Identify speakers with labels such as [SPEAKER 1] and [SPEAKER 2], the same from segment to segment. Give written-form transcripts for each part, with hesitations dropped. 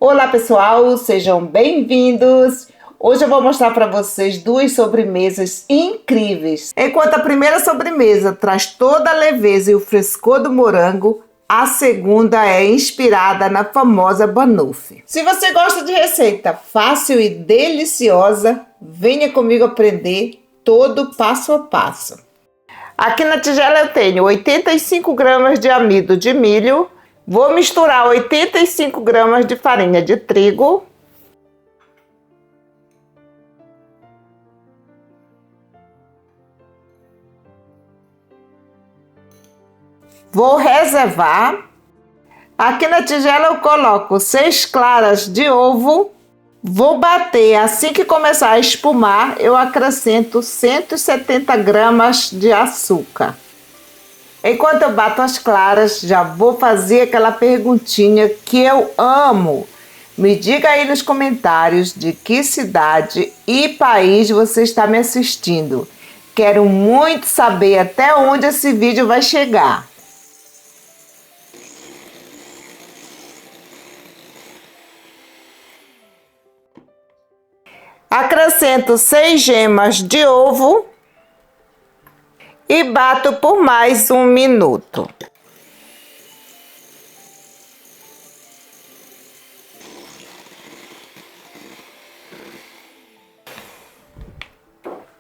[SPEAKER 1] Olá pessoal, sejam bem-vindos! Hoje eu vou mostrar para vocês duas sobremesas incríveis. Enquanto a primeira sobremesa traz toda a leveza e o frescor do morango, a segunda é inspirada na famosa banoffee. Se você gosta de receita fácil e deliciosa, venha comigo aprender todo passo a passo. Aqui na tigela eu tenho 85 gramas de amido de milho. Vou misturar 85 gramas de farinha de trigo. Vou reservar. Aqui na tigela eu coloco 6 claras de ovo. Vou bater. Assim que começar a espumar, eu acrescento 170 gramas de açúcar. Enquanto eu bato as claras, já vou fazer aquela perguntinha que eu amo. Me diga aí nos comentários de que cidade e país você está me assistindo. Quero muito saber até onde esse vídeo vai chegar. Acrescento 6 gemas de ovo. E bato por mais 1 minuto.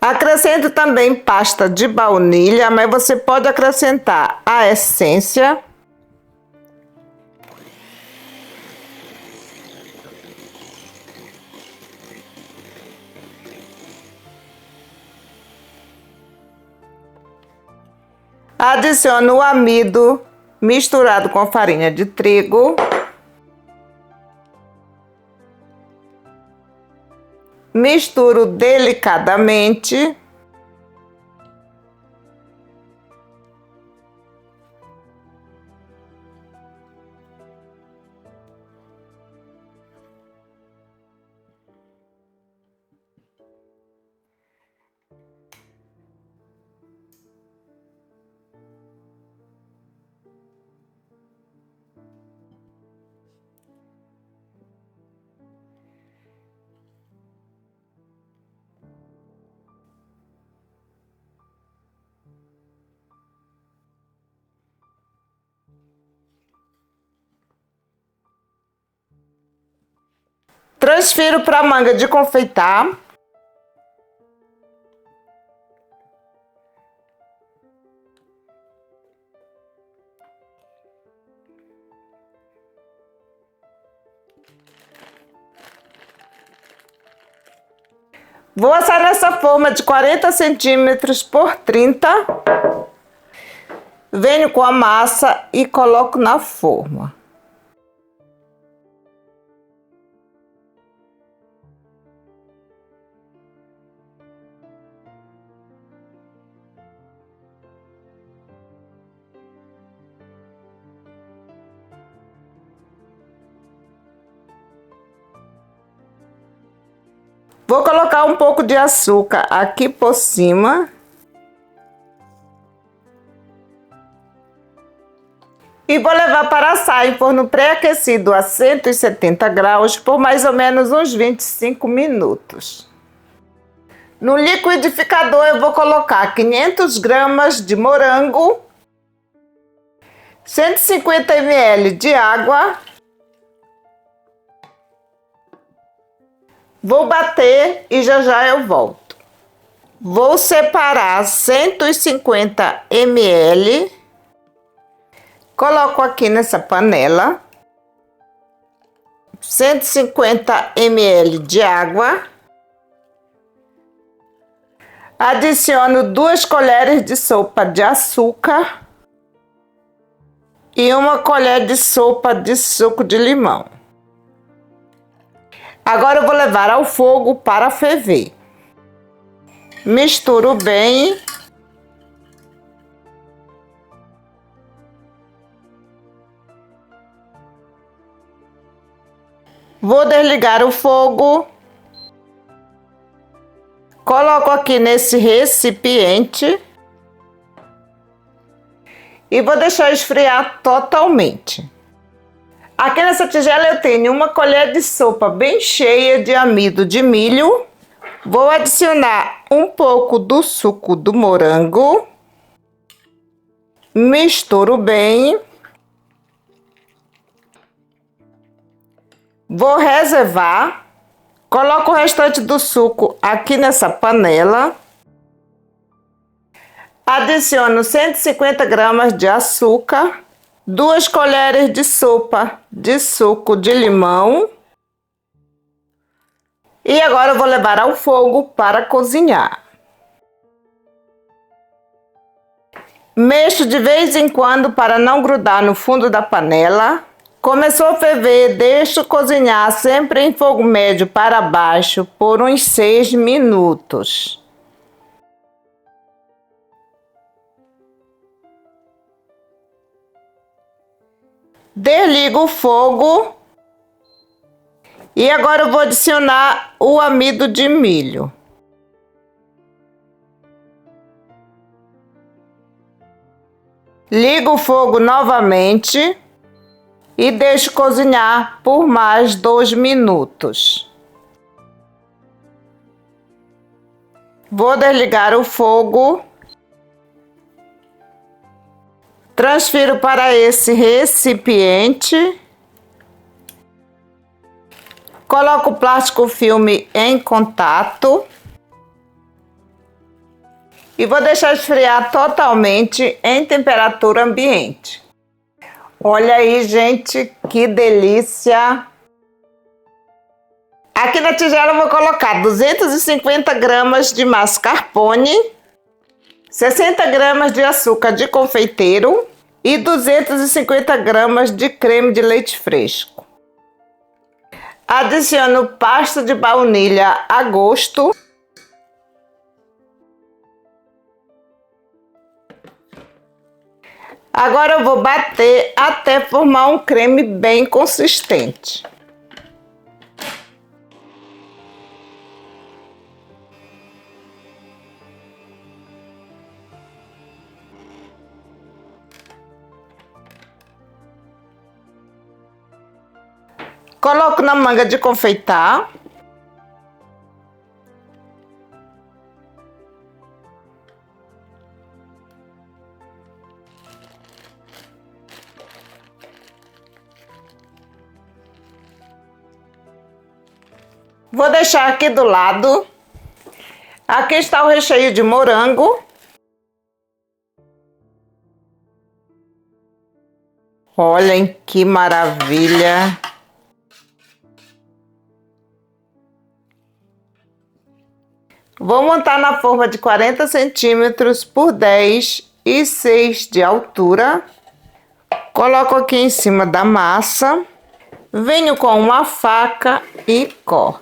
[SPEAKER 1] Acrescento também pasta de baunilha, mas você pode acrescentar a essência. Adiciono o amido misturado com farinha de trigo. Misturo delicadamente. Transfiro para a manga de confeitar. Vou assar nessa forma de 40 centímetros por 30. Venho com a massa e coloco na forma. Vou colocar um pouco de açúcar aqui por cima. E vou levar para assar em forno pré-aquecido a 170 graus por mais ou menos uns 25 minutos. No liquidificador eu vou colocar 500 gramas de morango, 150 ml de água. Vou bater e já eu volto. Vou separar 150 ml. Coloco aqui nessa panela. 150 ml de água. Adiciono 2 colheres de sopa de açúcar. E 1 colher de sopa de suco de limão. Agora eu vou levar ao fogo para ferver. Misturo bem. Vou desligar o fogo. Coloco aqui nesse recipiente. E vou deixar esfriar totalmente. Aqui nessa tigela eu tenho uma colher de sopa bem cheia de amido de milho. Vou adicionar um pouco do suco do morango. Misturo bem. Vou reservar. Coloco o restante do suco aqui nessa panela. Adiciono 150 gramas de açúcar, 2 colheres de sopa de suco de limão. E agora eu vou levar ao fogo para cozinhar. Mexo de vez em quando para não grudar no fundo da panela. Começou a ferver, deixo cozinhar sempre em fogo médio para baixo por uns 6 minutos. Desligo o fogo e agora eu vou adicionar o amido de milho. Ligo o fogo novamente e deixo cozinhar por mais 2 minutos. Vou desligar o fogo. Transfiro para esse recipiente. Coloco o plástico filme em contato. E vou deixar esfriar totalmente em temperatura ambiente. Olha aí, gente, que delícia! Aqui na tigela eu vou colocar 250 gramas de mascarpone, 60 gramas de açúcar de confeiteiro e 250 gramas de creme de leite fresco. Adiciono pasta de baunilha a gosto. Agora eu vou bater até formar um creme bem consistente. Coloco na manga de confeitar. Vou deixar aqui do lado. Aqui está o recheio de morango. Olhem que maravilha! Vou montar na forma de 40 centímetros por 10 e 6 de altura. Coloco aqui em cima da massa. Venho com uma faca e corto.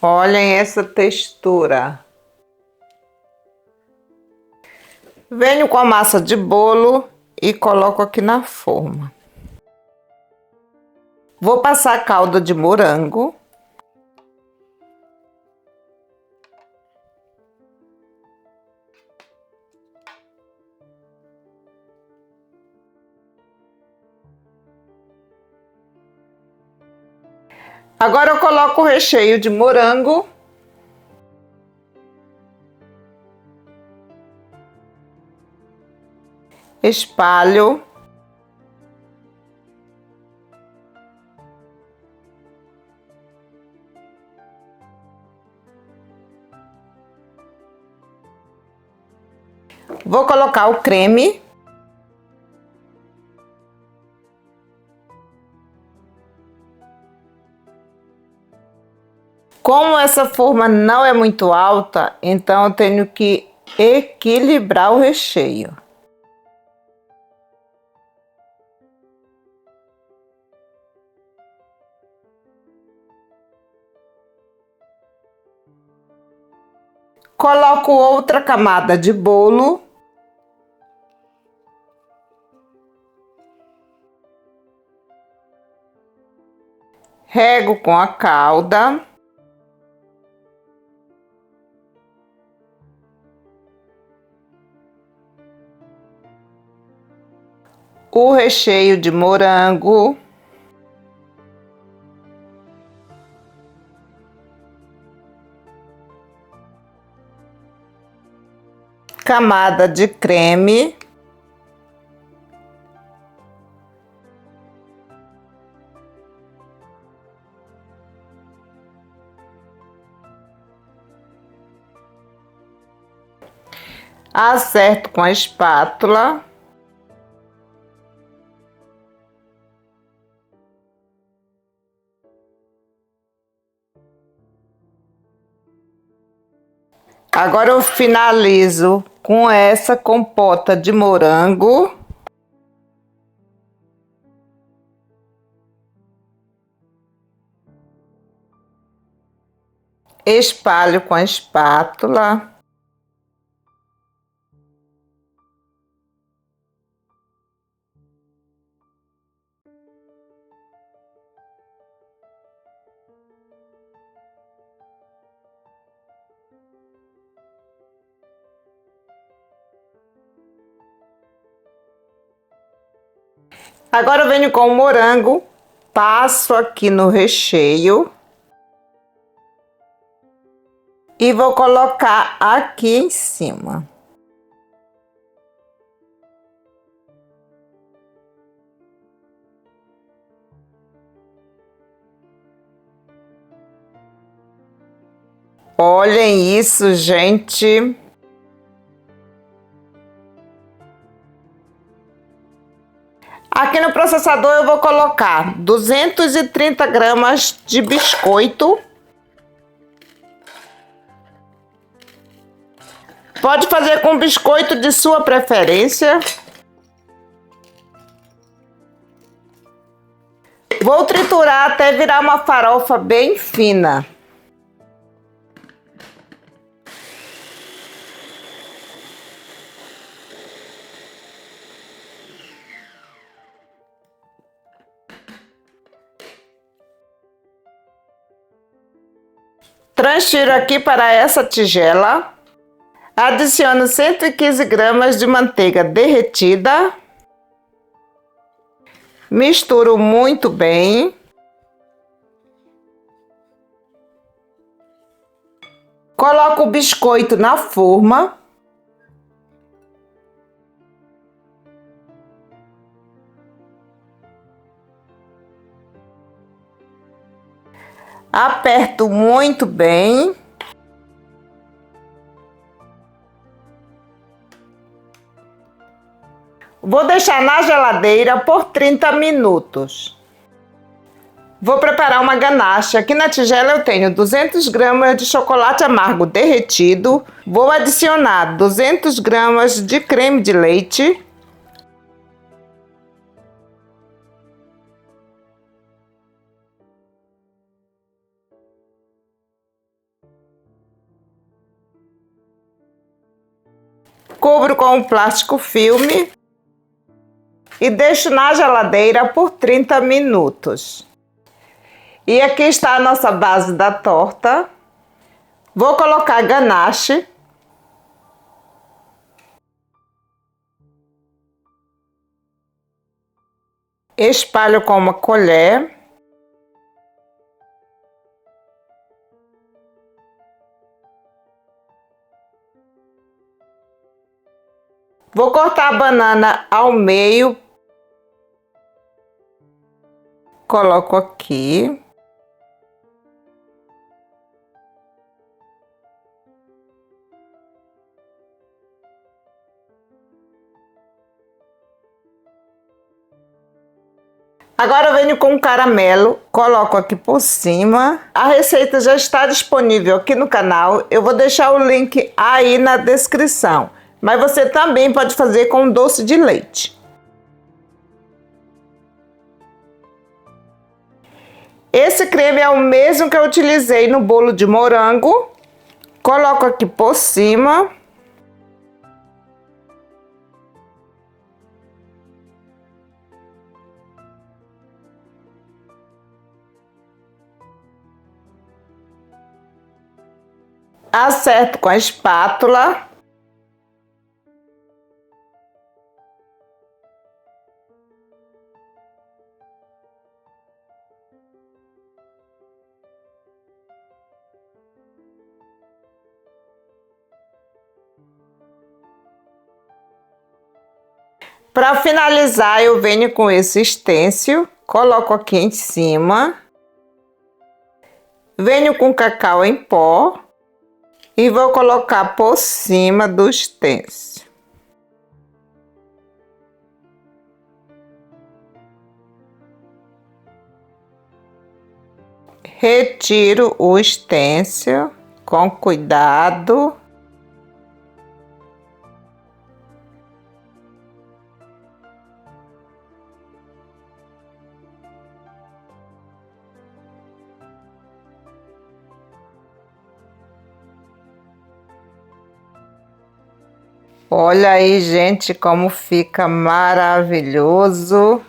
[SPEAKER 1] Olhem essa textura. Venho com a massa de bolo e coloco aqui na forma. Vou passar calda de morango. Agora eu coloco o recheio de morango. Espalho. Vou colocar o creme. Como essa forma não é muito alta, então eu tenho que equilibrar o recheio. Coloco outra camada de bolo. Rego com a calda. o recheio de morango, camada de creme, acerto com a espátula. Agora eu finalizo com essa compota de morango. Espalho com a espátula. Agora eu venho com o morango, passo aqui no recheio e vou colocar aqui em cima. Olhem isso, gente! Aqui no processador eu vou colocar 230 gramas de biscoito. Pode fazer com biscoito de sua preferência. Vou triturar até virar uma farofa bem fina. Transfiro aqui para essa tigela. Adiciono 115 gramas de manteiga derretida. Misturo muito bem. Coloco o biscoito na forma. Aperto muito bem. Vou deixar na geladeira por 30 minutos. Vou preparar uma ganache. Aqui na tigela eu tenho 200 gramas de chocolate amargo derretido. Vou adicionar 200 gramas de creme de leite. Cubro com um plástico filme e deixo na geladeira por 30 minutos. E aqui está a nossa base da torta. Vou colocar ganache. Espalho com uma colher. Vou cortar a banana ao meio. Coloco aqui. Agora eu venho com o caramelo, coloco aqui por cima. A receita já está disponível aqui no canal. Eu vou deixar o link aí na descrição. Mas você também pode fazer com doce de leite. Esse creme é o mesmo que eu utilizei no bolo de morango. Coloco aqui por cima. Acerto com a espátula. Para finalizar, eu venho com esse stencil, coloco aqui em cima, venho com cacau em pó e vou colocar por cima do stencil. Retiro o stencil com cuidado. Olha aí, gente, como fica maravilhoso.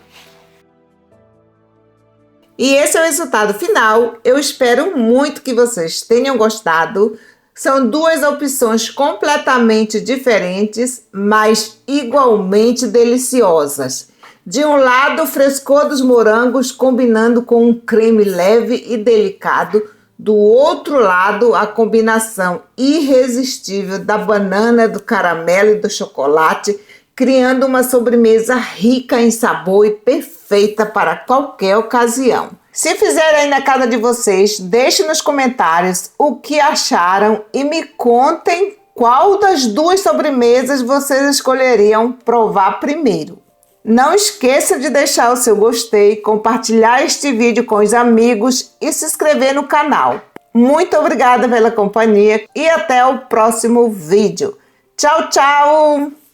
[SPEAKER 1] E esse é o resultado final. Eu espero muito que vocês tenham gostado. São duas opções completamente diferentes, mas igualmente deliciosas. De um lado, o frescor dos morangos combinando com um creme leve e delicado. Do outro lado, a combinação irresistível da banana, do caramelo e do chocolate, criando uma sobremesa rica em sabor e perfeita para qualquer ocasião. Se fizerem aí na casa de vocês, deixem nos comentários o que acharam e me contem qual das duas sobremesas vocês escolheriam provar primeiro. Não esqueça de deixar o seu gostei, compartilhar este vídeo com os amigos e se inscrever no canal. Muito obrigada pela companhia e até o próximo vídeo. Tchau, tchau!